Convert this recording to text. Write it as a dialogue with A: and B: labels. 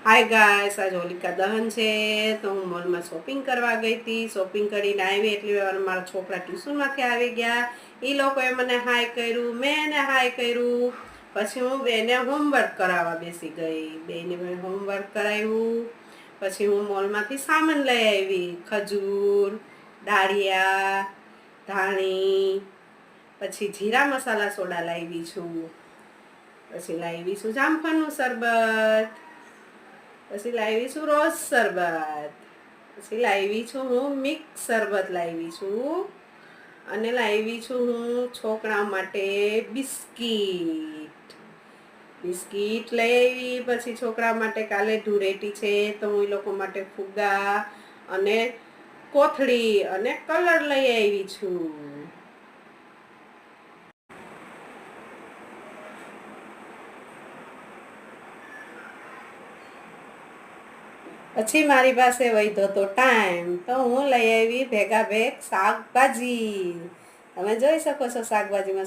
A: Hi guys, આજ હોલિકા દહન છે તો હું મોલમાં શોપિંગ કરવા ગઈ હતી. શોપિંગ કરીને આવી એટલે મારા છોકરા ટ્યુશનમાંથી આવી ગયા. એ લોકોએ મને હાય કર્યું, મેં એને હાય કર્યું. પછી હું બેને હોમવર્ક કરાવવા બેસી ગઈ. બેને મેં હોમવર્ક કરાવ્યું. પછી હું મોલમાંથી સામાન લઈ આવી. ખજૂર, દાળિયા, ધાણી, પછી જીરા મસાલા સોડા લાવી છું. પછી લાવી છું જામફળનું શરબત. પછી લાવી છું રોઝ શરબત. પછી લાવી છું હું મિક્સ શરબત લાવી છું. અને લાવી છું હું છોકરા માટે બિસ્કીટ લઈ આવી. પછી છોકરા માટે કાલે ધૂળેટી છે તો હું એ લોકો માટે ફુગ્ગા અને કોથળી અને કલર લઈ આવી છું. પછી મારી પાસે વધ્યો તો ટાઈમ તો હું લઈ આવી ભેગા ભેગ શાકભાજી. તમે જોઈ શકો છો શાકભાજીમાં